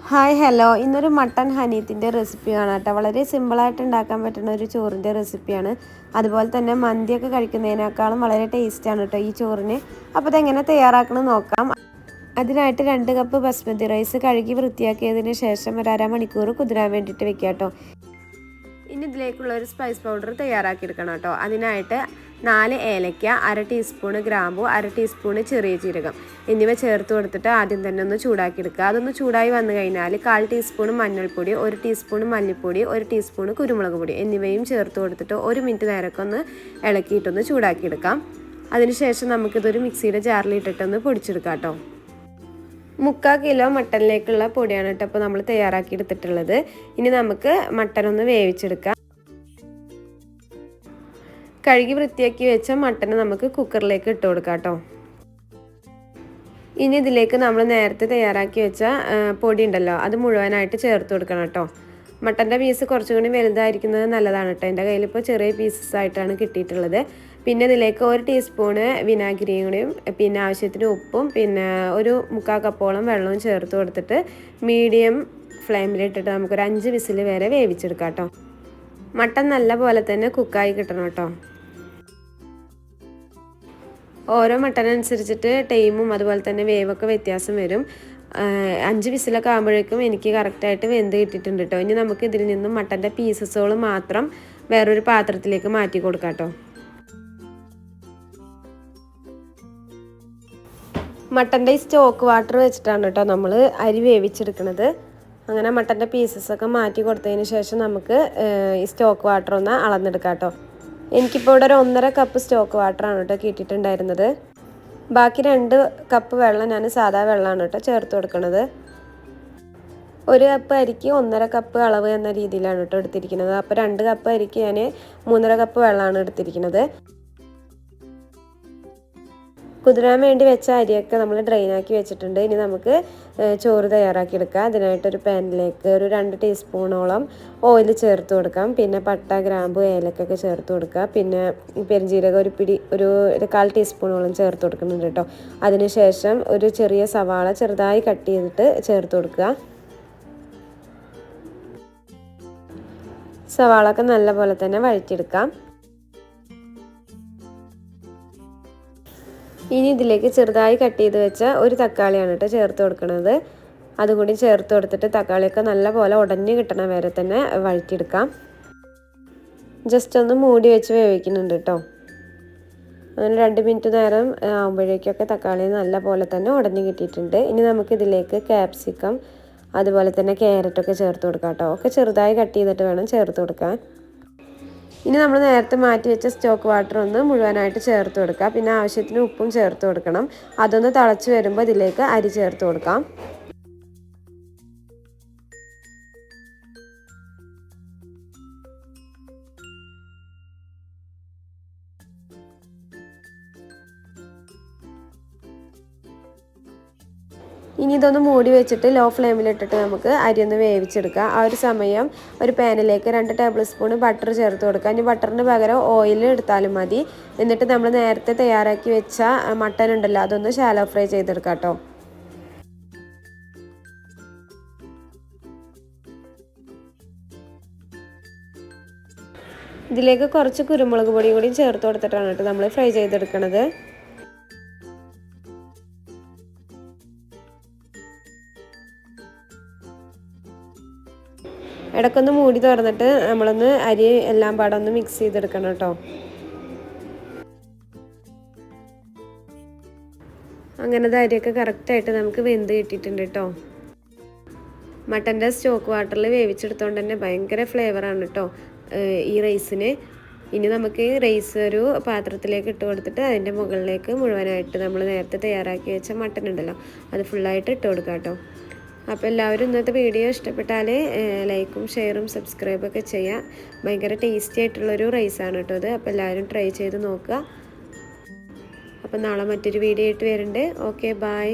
Hi hello ഇന്നൊരു mutton ഹനീത്തിൻ്റെ റെസിപ്പിയാണ് കേട്ടോ. വളരെ സിമ്പിളായിട്ട് ഉണ്ടാക്കാൻ പറ്റുന്ന ഒരു ചോറിൻ്റെ റെസിപ്പിയാണ്. അതുപോലെ തന്നെ മന്തിയൊക്കെ കഴിക്കുന്നതിനേക്കാളും വളരെ ടേസ്റ്റാണ് കേട്ടോ ഈ ചോറിന്. അപ്പോൾ ഇതെങ്ങനെ തയ്യാറാക്കണം നോക്കാം. അതിനായിട്ട് 2 കപ്പ് ബസ്മതി റൈസ് കഴുകി വൃത്തിയാക്കിയതിന് ശേഷം ഒരു അരമണിക്കൂർ കുതിരാൻ വേണ്ടിയിട്ട് വെക്കുക കേട്ടോ. ഇനി ഇതിലേക്കുള്ള ഒരു സ്പൈസ് പൗഡർ തയ്യാറാക്കിയെടുക്കണം കേട്ടോ. അതിനായിട്ട് 4 ഏലക്ക, 1/2 ടീസ്പൂണ് ഗ്രാമ്പു, 1/2 ടീസ്പൂണ് ചെറിയ ജീരകം എന്നിവ ചേർത്ത് കൊടുത്തിട്ട് ആദ്യം തന്നെ ഒന്ന് ചൂടാക്കിയെടുക്കുക. അതൊന്ന് ചൂടായി വന്നു കഴിഞ്ഞാൽ 1/4 ടീസ്പൂണ് മഞ്ഞൾപ്പൊടി, 1 ടീസ്പൂണ് മല്ലിപ്പൊടി, 1 ടീസ്പൂണ് കുരുമുളക് പൊടി എന്നിവയും ചേർത്ത് കൊടുത്തിട്ട് 1 മിനിറ്റ് നേരമൊക്കെ ഒന്ന് ഇളക്കിയിട്ടൊന്ന് ചൂടാക്കിയെടുക്കാം. അതിനുശേഷം നമുക്കിതൊരു മിക്സിയുടെ ജാറിലിട്ടിട്ടൊന്ന് പൊടിച്ചെടുക്കാം കേട്ടോ. 3/4 കിലോ മട്ടനിലേക്കുള്ള പൊടിയാണ് കേട്ടോ അപ്പോൾ നമ്മൾ തയ്യാറാക്കി എടുത്തിട്ടുള്ളത്. ഇനി നമുക്ക് മട്ടൻ ഒന്ന് വേവിച്ചെടുക്കാം. കഴുകി വൃത്തിയാക്കി വെച്ച മട്ടന് നമുക്ക് കുക്കറിലേക്ക് ഇട്ട് കൊടുക്കാം കേട്ടോ. ഇനി ഇതിലേക്ക് നമ്മൾ നേരത്തെ തയ്യാറാക്കി വെച്ച പൊടി ഉണ്ടല്ലോ അത് മുഴുവനായിട്ട് ചേർത്ത് കൊടുക്കണം കേട്ടോ. മട്ടൻ്റെ പീസ് കുറച്ചും കൂടി വലുതായിരിക്കുന്നത് നല്ലതാണ് കേട്ടോ. എൻ്റെ കയ്യിലിപ്പോൾ ചെറിയ പീസസ് ആയിട്ടാണ് കിട്ടിയിട്ടുള്ളത്. പിന്നെ ഇതിലേക്ക് 1 ടീസ്പൂണ് വിനാഗിരിയും കൂടിയും പിന്നെ ആവശ്യത്തിന് ഉപ്പും പിന്നെ ഒരു 3/4 കപ്പോളം വെള്ളവും ചേർത്ത് കൊടുത്തിട്ട് മീഡിയം ഫ്ലെയിമിലിട്ടിട്ട് നമുക്കൊരു 5 വിസിൽ വരെ വേവിച്ചെടുക്കാം കേട്ടോ. മട്ടൻ നല്ല പോലെ തന്നെ കുക്കായി കിട്ടണം കേട്ടോ. ഓരോ മട്ടനനുസരിച്ചിട്ട് ടൈമും അതുപോലെ തന്നെ വേവൊക്കെ വ്യത്യാസം വരും. 5 വിസിലൊക്കെ ആകുമ്പോഴേക്കും എനിക്ക് കറക്റ്റായിട്ട് വെന്ത് കിട്ടിയിട്ടുണ്ട് കേട്ടോ. ഇനി നമുക്ക് ഇതിൽ നിന്നും മട്ടൻ്റെ പീസസുകൾ മാത്രം വേറൊരു പാത്രത്തിലേക്ക് മാറ്റി കൊടുക്കാം കേട്ടോ. മട്ടൻ്റെ ഈ സ്റ്റോക്ക് വാട്ടർ വെച്ചിട്ടാണ് കേട്ടോ നമ്മൾ അരി വേവിച്ചെടുക്കുന്നത്. അങ്ങനെ മട്ടൻ്റെ പീസസൊക്കെ മാറ്റി കൊടുത്തതിന് ശേഷം നമുക്ക് ഈ സ്റ്റോക്ക് വാട്ടർ ഒന്ന് അളന്നെടുക്കാം കേട്ടോ. എനിക്കിപ്പോൾ ഇവിടെ ഒരു 1.5 കപ്പ് സ്റ്റോക്ക് വാട്ടറാണ് കേട്ടോ കിട്ടിയിട്ടുണ്ടായിരുന്നത്. ബാക്കി 2 കപ്പ് വെള്ളം ഞാൻ സാധാ വെള്ളമാണ് കേട്ടോ ചേർത്ത് കൊടുക്കുന്നത്. 1 കപ്പ് അരിക്ക് 1.5 കപ്പ് അളവ് എന്ന രീതിയിലാണ് കേട്ടോ എടുത്തിരിക്കുന്നത്. അപ്പോൾ 2 കപ്പ് അരിക്ക് ഞാൻ 3.5 കപ്പ് വെള്ളമാണ് എടുത്തിരിക്കുന്നത്. കുതിരാൻ വേണ്ടി വെച്ച അരിയൊക്കെ നമ്മൾ ഡ്രെയിനാക്കി വെച്ചിട്ടുണ്ട്. ഇനി നമുക്ക് ചോറ് തയ്യാറാക്കിയെടുക്കാം. അതിനായിട്ടൊരു പാനിലേക്ക് ഒരു 2 ടീസ്പൂണോളം ഓയിൽ ചേർത്ത് കൊടുക്കാം. പിന്നെ പട്ട, ഗ്രാമ്പു, ഏലക്കൊക്കെ ചേർത്ത് കൊടുക്കുക. പിന്നെ പെരുംജീരകം ഒരു 1/4 ടീസ്പൂണോളം ചേർത്ത് കൊടുക്കുന്നുണ്ട് കേട്ടോ. അതിനുശേഷം ഒരു ചെറിയ സവാള ചെറുതായി കട്ട് ചെയ്തിട്ട് ചേർത്ത് കൊടുക്കുക. സവാളൊക്കെ നല്ലപോലെ തന്നെ വഴറ്റിയെടുക്കാം. ഇനി ഇതിലേക്ക് ചെറുതായി കട്ട് ചെയ്ത് വെച്ച ഒരു തക്കാളിയാണ് കേട്ടോ ചേർത്ത് കൊടുക്കുന്നത്. അതുകൂടി ചേർത്ത് കൊടുത്തിട്ട് തക്കാളിയൊക്കെ നല്ലപോലെ ഉടഞ്ഞ് കിട്ടണ വരെ തന്നെ വഴറ്റിയെടുക്കാം. ജസ്റ്റ് ഒന്ന് മൂടി വെച്ച് വേവിക്കുന്നുണ്ട് കേട്ടോ. അങ്ങനെ 2 മിനിറ്റ് നേരം ആകുമ്പോഴേക്കൊക്കെ തക്കാളി നല്ലപോലെ തന്നെ ഉടഞ്ഞ് കിട്ടിയിട്ടുണ്ട്. ഇനി നമുക്കിതിലേക്ക് ക്യാപ്സിക്കം അതുപോലെ തന്നെ ക്യാരറ്റൊക്കെ ചേർത്ത് കൊടുക്കാം കേട്ടോ. ഒക്കെ ചെറുതായി കട്ട് ചെയ്തിട്ട് വേണം ചേർത്ത് കൊടുക്കാൻ. ഇനി നമ്മൾ നേരത്തെ മാറ്റി വെച്ച സ്റ്റോക്ക് വാട്ടർ ഒന്ന് മുഴുവനായിട്ട് ചേർത്ത് കൊടുക്കുക. പിന്നെ ആവശ്യത്തിന് ഉപ്പും ചേർത്ത് കൊടുക്കണം. അതൊന്ന് തിളച്ച് വരുമ്പോൾ ഇതിലേക്ക് അരി ചേർത്ത് കൊടുക്കാം. ഇനി ഇതൊന്ന് മൂടി വെച്ചിട്ട് ലോ ഫ്ലെയിമിലിട്ടിട്ട് നമുക്ക് അരി ഒന്ന് വേവിച്ചെടുക്കാം. ആ ഒരു സമയം ഒരു പാനിലേക്ക് 2 ടേബിൾ സ്പൂൺ ബട്ടർ ചേർത്ത് കൊടുക്കുക. ഇനി ബട്ടറിന് പകരം ഓയിൽ എടുത്താലും മതി. എന്നിട്ട് നമ്മൾ നേരത്തെ തയ്യാറാക്കി വെച്ച മട്ടൻ ഉണ്ടല്ലോ അതൊന്ന് ഷാലോ ഫ്രൈ ചെയ്തെടുക്കാം കേട്ടോ. ഇതിലേക്ക് കുറച്ച് കുരുമുളക് പൊടിയും കൂടി ചേർത്ത് കൊടുത്തിട്ടാണ് കേട്ടോ നമ്മൾ ഫ്രൈ ചെയ്തെടുക്കുന്നത്. ഇടയ്ക്കൊന്ന് മൂടി തുറന്നിട്ട് നമ്മളൊന്ന് അരി എല്ലാം പാടെ ഒന്ന് മിക്സ് ചെയ്തെടുക്കണം കേട്ടോ. അങ്ങനത്തെ അരിയൊക്കെ കറക്റ്റായിട്ട് നമുക്ക് വെന്ത് കിട്ടിയിട്ടുണ്ട് കേട്ടോ. മട്ടൻ്റെ സ്റ്റോക്ക് വാട്ടറിൽ വേവിച്ചെടുത്തോണ്ട് തന്നെ ഭയങ്കര ഫ്ലേവറാണ് കേട്ടോ ഈ റൈസിന്. ഇനി നമുക്ക് റൈസ് ഒരു പാത്രത്തിലേക്ക് ഇട്ട് കൊടുത്തിട്ട് അതിൻ്റെ മുകളിലേക്ക് മുഴുവനായിട്ട് നമ്മൾ നേരത്തെ തയ്യാറാക്കി വെച്ച മട്ടൻ ഉണ്ടല്ലോ അത് ഫുള്ളായിട്ട് ഇട്ട് കൊടുക്കാം കേട്ടോ. അപ്പോൾ എല്ലാവരും ഇന്നത്തെ വീഡിയോ ഇഷ്ടപ്പെട്ടാൽ ലൈക്കും ഷെയറും സബ്സ്ക്രൈബൊക്കെ ചെയ്യുക. ഭയങ്കര ടേസ്റ്റി ആയിട്ടുള്ളൊരു റൈസാണ് കേട്ടോ അത്. അപ്പോൾ എല്ലാവരും ട്രൈ ചെയ്ത് നോക്കുക. അപ്പോൾ നാളെ മറ്റൊരു വീഡിയോ ആയിട്ട് വരുന്നുണ്ട്. Okay, by.